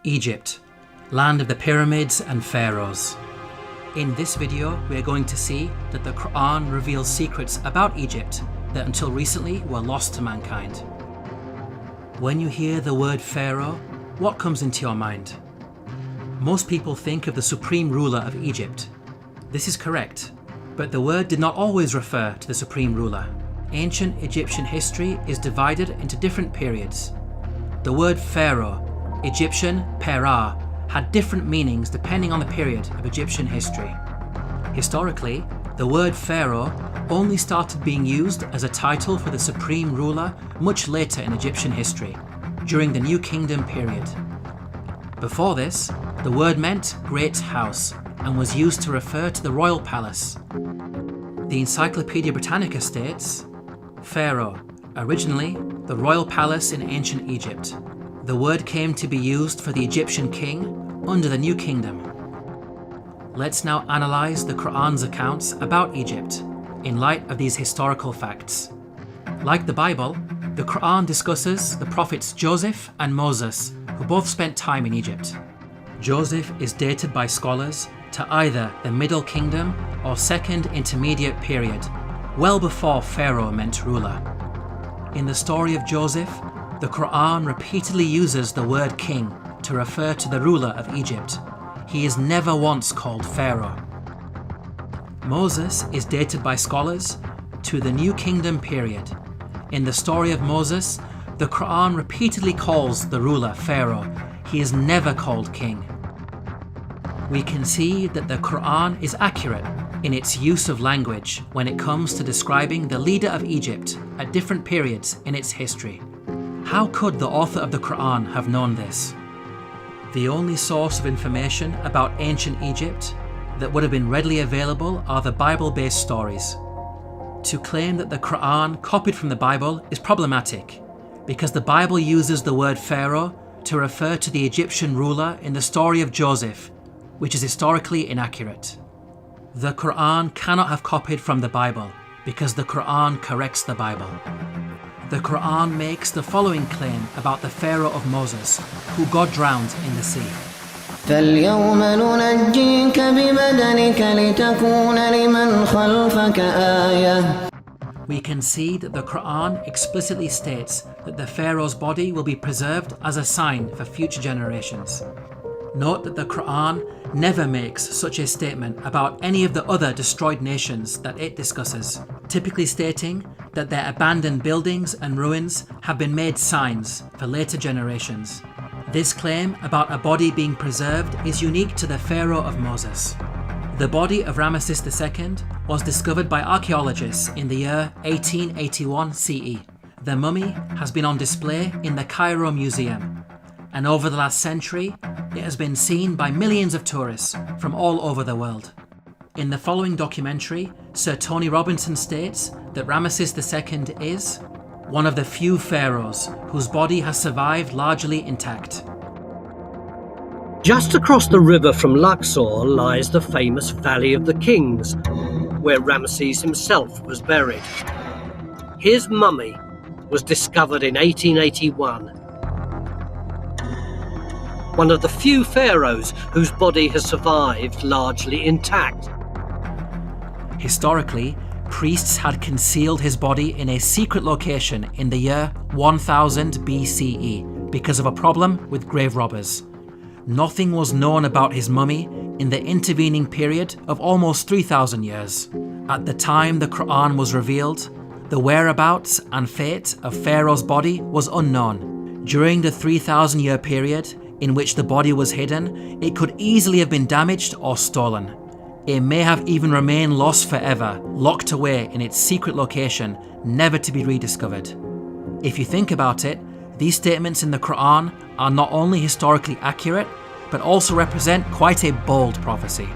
Egypt, land of the pyramids and pharaohs. In this video, we are going to see that the Quran reveals secrets about Egypt that until recently were lost to mankind. When you hear the word Pharaoh, what comes into your mind? Most people think of the supreme ruler of Egypt. This is correct, but the word did not always refer to the supreme ruler. Ancient Egyptian history is divided into different periods. The word Pharaoh, Egyptian Perah, had different meanings depending on the period of Egyptian history. Historically, the word Pharaoh only started being used as a title for the supreme ruler much later in Egyptian history, during the New Kingdom period. Before this, the word meant great house and was used to refer to the royal palace. The Encyclopedia Britannica states, Pharaoh, originally the royal palace in ancient Egypt. The word came to be used for the Egyptian king under the New Kingdom. Let's now analyse the Quran's accounts about Egypt in light of these historical facts. Like the Bible, the Quran discusses the prophets Joseph and Moses, who both spent time in Egypt. Joseph is dated by scholars to either the Middle Kingdom or Second Intermediate period, well before Pharaoh meant ruler. In the story of Joseph, the Quran repeatedly uses the word king to refer to the ruler of Egypt. He is never once called Pharaoh. Moses is dated by scholars to the New Kingdom period. In the story of Moses, the Quran repeatedly calls the ruler Pharaoh. He is never called king. We can see that the Quran is accurate in its use of language when it comes to describing the leader of Egypt at different periods in its history. How could the author of the Quran have known this? The only source of information about ancient Egypt that would have been readily available are the Bible-based stories. To claim that the Quran copied from the Bible is problematic because the Bible uses the word Pharaoh to refer to the Egyptian ruler in the story of Joseph, which is historically inaccurate. The Quran cannot have copied from the Bible because the Quran corrects the Bible. The Quran makes the following claim about the Pharaoh of Moses, who God drowned in the sea. فَالْيَوْمَ نُنَجِّيكَ بِبَدَنِكَ لِتَكُونَ لِمَنْ خَلْفَكَ آيَةً. We can see that the Quran explicitly states that the Pharaoh's body will be preserved as a sign for future generations. Note that the Quran never makes such a statement about any of the other destroyed nations that it discusses, typically stating that their abandoned buildings and ruins have been made signs for later generations. This claim about a body being preserved is unique to the Pharaoh of Moses. The body of Ramesses II was discovered by archaeologists in the year 1881 CE. The mummy has been on display in the Cairo Museum, and over the last century, it has been seen by millions of tourists from all over the world. In the following documentary, Sir Tony Robinson states that Ramesses II is one of the few pharaohs whose body has survived largely intact. Just across the river from Luxor lies the famous Valley of the Kings, where Ramesses himself was buried. His mummy was discovered in 1881. One of the few pharaohs whose body has survived largely intact. Historically, priests had concealed his body in a secret location in the year 1000 BCE because of a problem with grave robbers. Nothing was known about his mummy in the intervening period of almost 3,000 years. At the time the Quran was revealed, the whereabouts and fate of Pharaoh's body was unknown. During the 3,000-year period in which the body was hidden, it could easily have been damaged or stolen. It may have even remained lost forever, locked away in its secret location, never to be rediscovered. If you think about it, these statements in the Quran are not only historically accurate, but also represent quite a bold prophecy.